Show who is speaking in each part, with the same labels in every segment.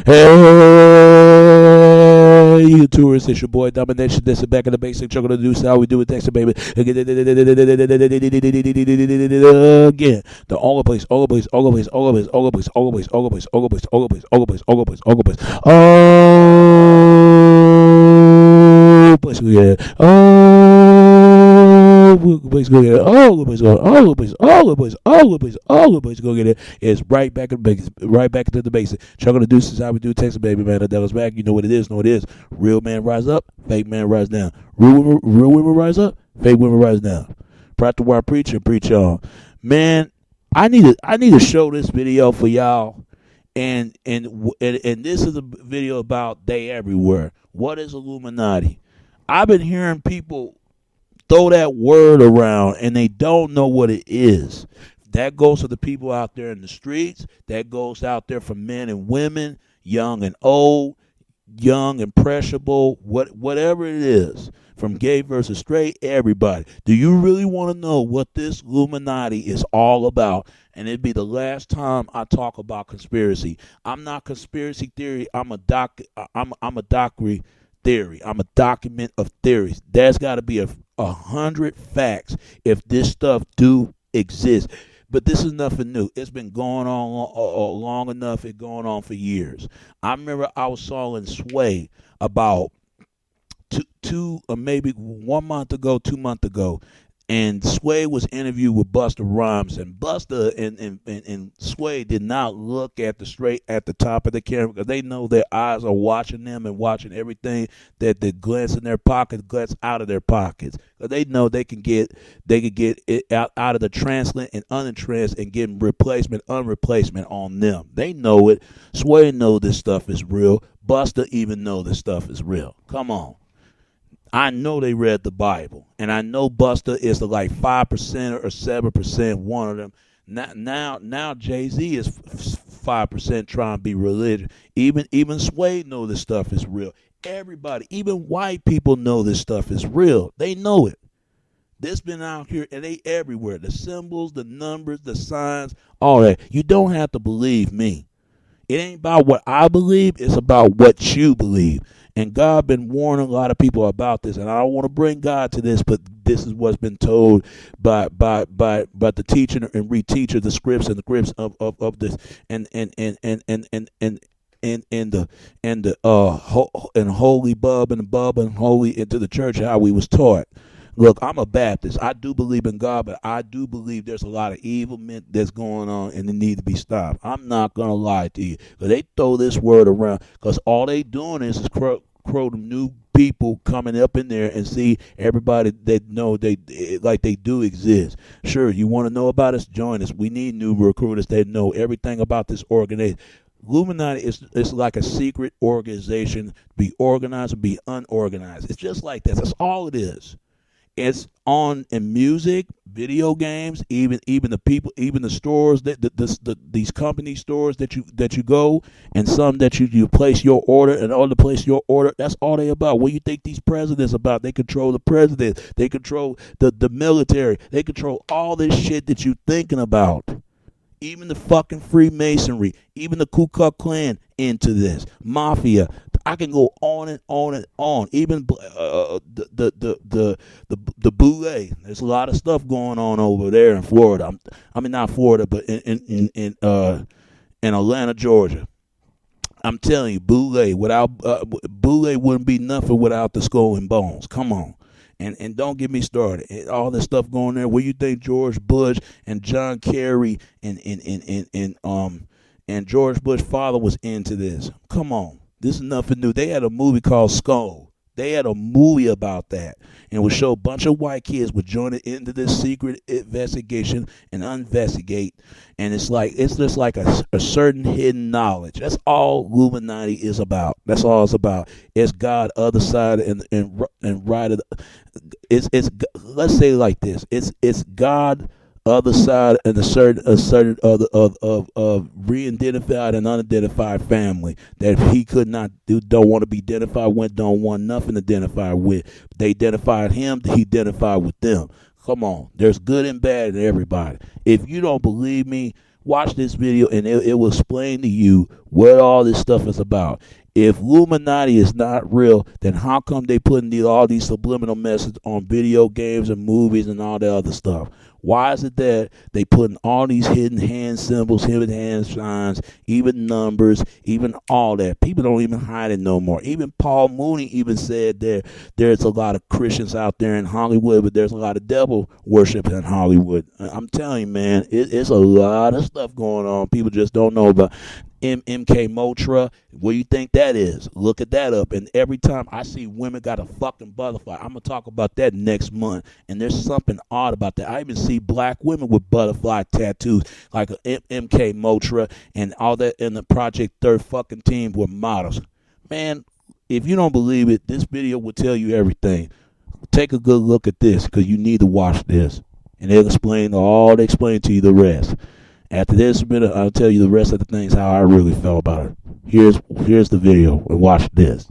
Speaker 1: Hey, you tourists, it's your boy Domination. This is back in the basic. Chuckle to do so how we do it. Thanks, baby. Again, the all place, all place, all place, all place, all place, all place, all place, all place, all place, all place, all place, all place, all place, yeah. All place go get it. All the place go. All the place. All the place. All the place. All the place go get it. It's right back in the basics. Right back into the basic. Chuck on the deuces. How we do Texas, baby man. The devil's back. You know what it is. Know what it is. Real man rise up. Fake man rise down. Real women rise up. Fake women rise down. Practice where I preach and preach on. Man, I need to show this video for y'all. And this is a video about they everywhere. What is Illuminati? I've been hearing people throw that word around and they don't know what it is. That goes to the people out there in the streets. That goes out there for men and women, young and old, young, impressionable, whatever it is, from gay versus straight, everybody. Do you really want to know what this Illuminati is all about? And it'd be the last time I talk about conspiracy. I'm not conspiracy theory. I'm a dockery theory. I'm a document of theories. There's got to be 100 facts if this stuff do exist. But this is nothing new. It's been going on long enough. It's going on for years. I remember I was selling Sway about two or maybe 1 month ago, 2 months ago. And Sway was interviewed with Busta Rhymes, and Busta and Sway did not look at the top of the camera because they know their eyes are watching them and watching everything that glance in their pockets, glance out of their pockets. Because they know they can get it out of the translate and unentranced and get unreplacement on them. They know it. Sway know this stuff is real. Busta even know this stuff is real. Come on. I know they read the Bible, and I know Busta is like 5% or 7%, one of them. Now Jay-Z is 5% trying to be religious. Even Sway know this stuff is real. Everybody, even white people know this stuff is real. They know it. This been out here, and they everywhere. The symbols, the numbers, the signs, all that. You don't have to believe me. It ain't about what I believe. It's about what you believe. And God been warning a lot of people about this, and I don't want to bring God to this, but this is what's been told by the teacher and reteacher, the scripts and the grips of this, and holy bub and holy into the church how we was taught. Look, I'm a Baptist. I do believe in God, but I do believe there's a lot of evil men that's going on and they need to be stopped. I'm not going to lie to you. Because they throw this word around because all they doing is crow them new people coming up in there and see everybody that know they do exist. Sure, you want to know about us? Join us. We need new recruiters that know everything about this organization. Illuminati is like a secret organization, be organized or be unorganized. It's just like that. That's all it is. It's on in music, video games, even the people, even the stores these company stores that you go, and some that you place your order, and all the place your order. That's all they about. What do you think these presidents about? They control the president. They control the military. They control all this shit that you thinking about. Even the fucking Freemasonry, even the Ku Klux Klan into this mafia. I can go on and on and on. Even the boule. There's a lot of stuff going on over there in Florida. I mean not Florida, but in Atlanta, Georgia. I'm telling you, boule wouldn't be nothing without the skull and bones. Come on. And don't get me started. All this stuff going there. Where you think George Bush and John Kerry and George Bush's father was into this? Come on. This is nothing new. They had a movie called Skull. They had a movie about that. And it would show a bunch of white kids would join it into this secret investigation and investigate. And it's just like a certain hidden knowledge. That's all Illuminati is about. That's all it's about. It's God, other side, and right of it's let's say it like this. It's God, other side, and a certain other of re-identified and unidentified family that he could not do, don't want to be identified with, don't want nothing to identify with. They identified him, he identified with them. Come on, there's good and bad in everybody. If you don't believe me, Watch this video, and it will explain to you what all this stuff is about. If Illuminati is not real, then how come they putting all these subliminal messages on video games and movies and all that other stuff? Why is it that they putting all these hidden hand symbols, hidden hand signs, even numbers, even all that? People don't even hide it no more. Even Paul Mooney even said there's a lot of Christians out there in Hollywood, but there's a lot of devil worship in Hollywood. I'm telling you, man, it's a lot of stuff going on. People just don't know about. MK Motra, what do you think that is? Look at that up. And every time I see women got a fucking butterfly, I'm gonna talk about that next month. And there's something odd about that. I even see black women with butterfly tattoos, like a MK Motra and all that. And the Project Third fucking team were models. Man, if you don't believe it, this video will tell you everything. Take a good look at this, because you need to watch this, and they'll explain to you the rest. After this minute, I'll tell you the rest of the things, how I really felt about it. Here's the video, and watch this.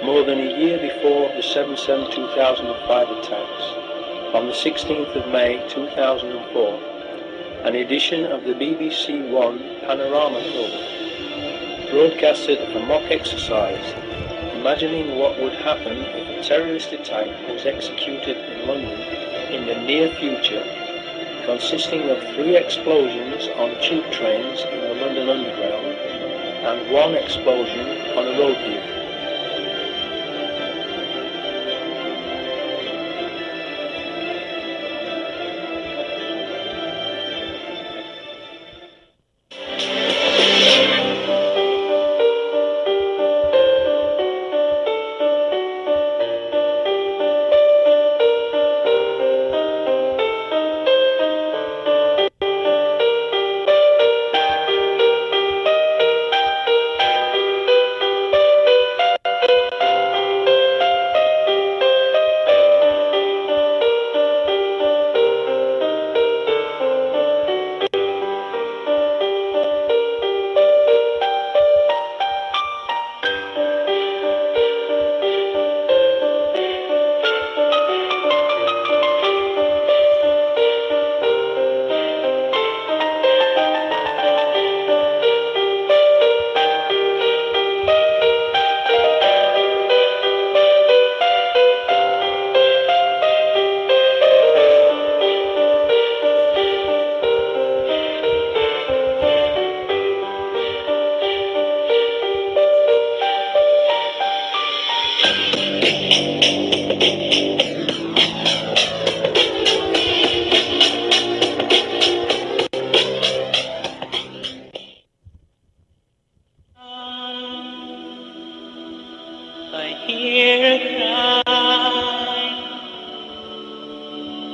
Speaker 2: More than a year before the 7/7/2005 attacks, on the 16th of May 2004, an edition of the BBC One Panorama Film broadcasted a mock exercise imagining what would happen if a terrorist attack was executed in London in the near future, consisting of 3 explosions on tube trains in the London Underground and 1 explosion on a road view. I hear a cry,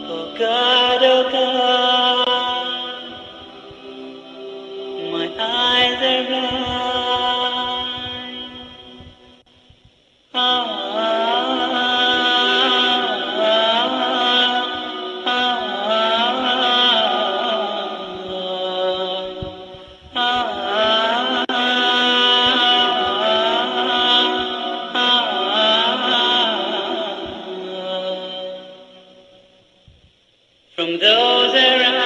Speaker 2: oh God, my eyes are blind. From those around,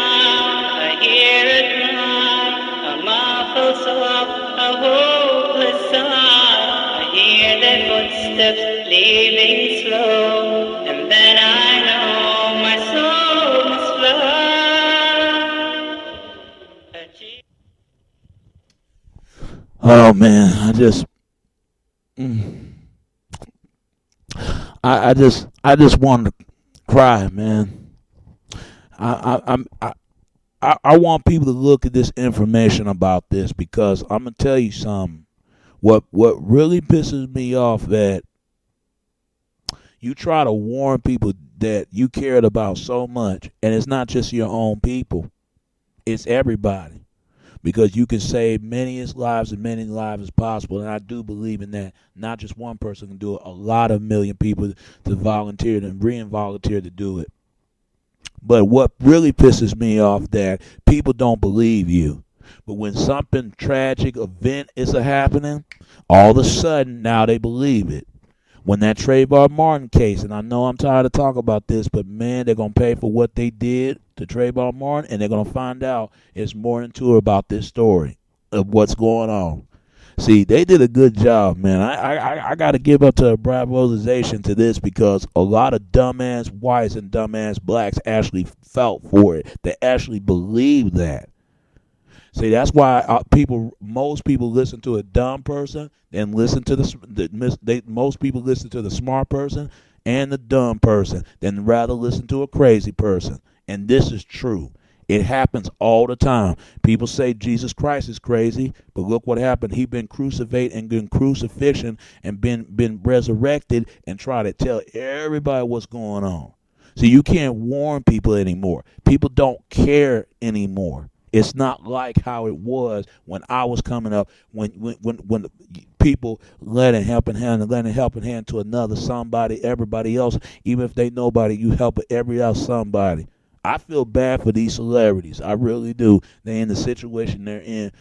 Speaker 2: I hear a cry, a muffled sob, a hopeless sigh. I hear their footsteps leaving slow, and then I know my soul must fly.
Speaker 1: Oh man, I just wanted to cry, man. I want people to look at this information about this because I'm gonna tell you something. What really pisses me off that you try to warn people that you cared about so much, and it's not just your own people, it's everybody. Because you can save many lives and many lives as possible, and I do believe in that. Not just one person can do it; a lot of million people to volunteer and re-volunteer to do it. But what really pisses me off that people don't believe you. But when something tragic event is happening, all of a sudden now they believe it. When that Trayvon Martin case, and I know I'm tired of talking about this, but man, they're gonna pay for what they did to Trayvon Martin, and they're gonna find out it's more than two about this story of what's going on. See, they did a good job, man. I got to give up to a bravozation to this because a lot of dumbass whites and dumbass blacks actually felt for it. They actually believed that. See, that's why most people listen to a dumb person and listen to most people listen to the smart person and the dumb person than rather listen to a crazy person. And this is true. It happens all the time. People say Jesus Christ is crazy, but look what happened. He been crucified and been crucifixion and been resurrected and try to tell everybody what's going on. So you can't warn people anymore. People don't care anymore. It's not like how it was when I was coming up, when people lend a helping hand to another somebody, everybody else, even if they nobody, you help every else somebody. I feel bad for these celebrities. I really do. They in the situation they're in.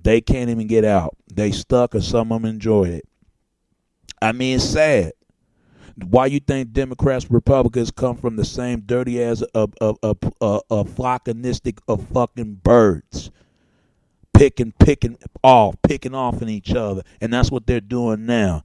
Speaker 1: They can't even get out. They stuck or some of them enjoy it. I mean, it's sad. Why you think Democrats, Republicans come from the same dirty ass a flockanistic of fucking birds, picking off in each other, and that's what they're doing now.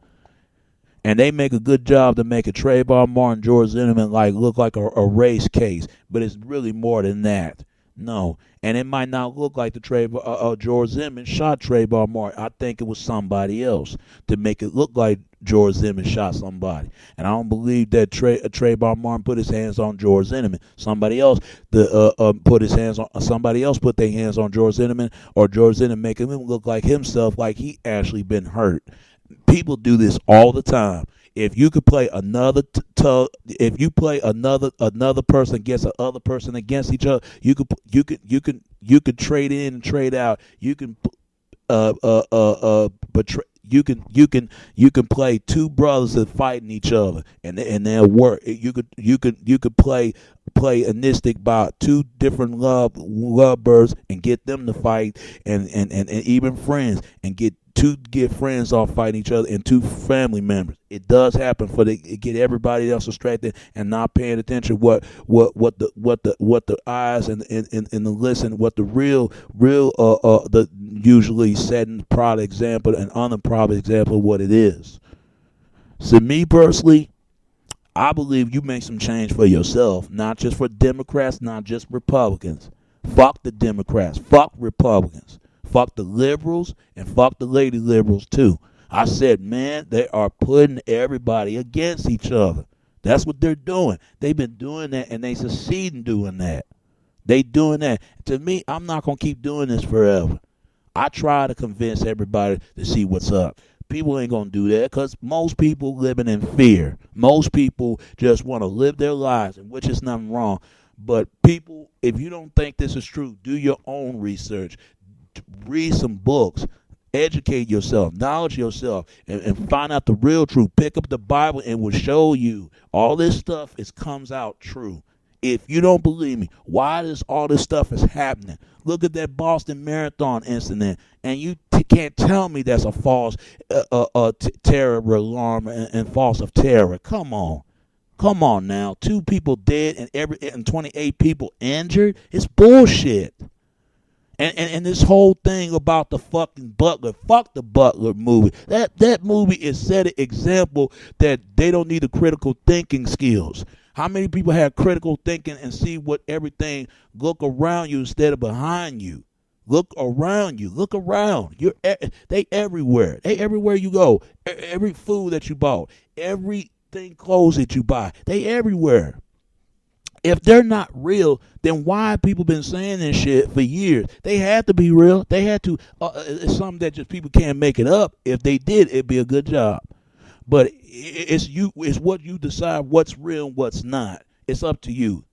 Speaker 1: And they make a good job to make a Trayvon Martin, George Zimmerman look like a race case, but it's really more than that. No, and it might not look like the George Zimmerman shot Trayvon Martin. I think it was somebody else to make it look like George Zimmerman shot somebody. And I don't believe that Trayvon Martin put his hands on George Zimmerman. Somebody else put his hands on. Somebody else put their hands on George Zimmerman, or George Zimmerman making him look like himself, like he actually been hurt. People do this all the time. If you could play if you play another person against another person against each other, you could trade in and trade out. You can betray. You can play two brothers that fighting each other, and they'll work. You could play anistic about two different lovebirds and get them to fight, and even friends, and get friends off fighting each other, and two family members. It does happen for get everybody else distracted and not paying attention what the eyes and the listen, what the real the usually setting product example and unproduct example of what it is. So me personally, I believe you make some change for yourself, not just for Democrats, not just Republicans. Fuck the Democrats, fuck Republicans. Fuck the liberals, and fuck the lady liberals too. I said, man, they are putting everybody against each other. That's what they're doing. They've been doing that, and they succeed in doing that. They doing that. To me, I'm not going to keep doing this forever. I try to convince everybody to see what's up. People ain't going to do that because most people living in fear. Most people just want to live their lives, and which is nothing wrong. But people, if you don't think this is true, do your own research. Read some books, educate yourself, knowledge yourself, and find out the real truth. Pick up the Bible and it will show you all this stuff comes out true. If you don't believe me, why does all this stuff is happening? Look at that Boston Marathon incident, and you can't tell me that's a false terror alarm and false of terror. Come on now. 2 people dead and 28 people injured. It's bullshit. And this whole thing about the fucking Butler, fuck the Butler movie. That movie is set an example that they don't need the critical thinking skills. How many people have critical thinking and see what everything, look around you instead of behind you? Look around you. Look around. They everywhere. They everywhere you go. Every food that you bought, everything clothes that you buy, they everywhere. If they're not real, then why have people been saying this shit for years? They had to be real. They had to. It's something that just people can't make it up. If they did, it'd be a good job. But it's you. It's what you decide what's real and what's not. It's up to you.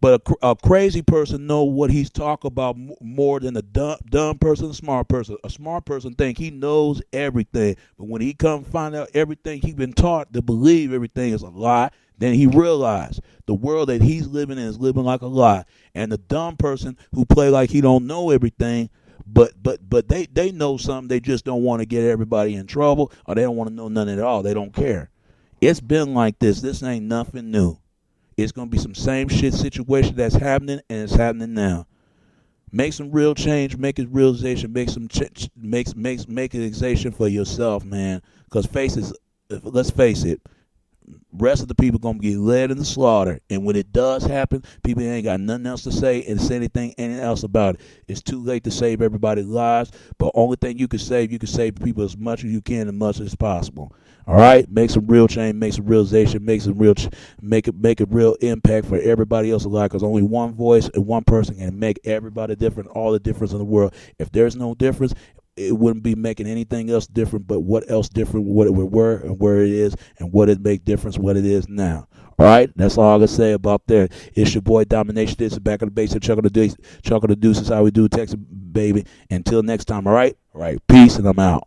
Speaker 1: But a crazy person know what he's talking about more than a dumb person, a smart person. A smart person think he knows everything. But when he come find out everything he's been taught to believe everything is a lie, then he realized the world that he's living in is living like a lie. And the dumb person who play like he don't know everything, but they know something, they just don't want to get everybody in trouble, or they don't want to know nothing at all. They don't care. It's been like this. This ain't nothing new. It's going to be some same shit situation that's happening, and it's happening now. Make some real change, make a realization, make an for yourself, man. Because let's face it, rest of the people gonna get led in the slaughter, and when it does happen, people ain't got nothing else to say and say anything else about it. It's too late to save everybody's lives, but only thing you can save people as much as you can, as much as possible. All right, make some real change, make some realization, make a real impact for everybody else alive. Because only one voice and one person can make everybody different, all the difference in the world. If there's no difference, it wouldn't be making anything else different. But what else different? What it were and where it is, and what it make difference? What it is now. All right, that's all I can say about that. It's your boy Domination. This is Back of the Basic. Chuck of the Deuce is how we do Texas, baby. Until next time. All right. Peace, and I'm out.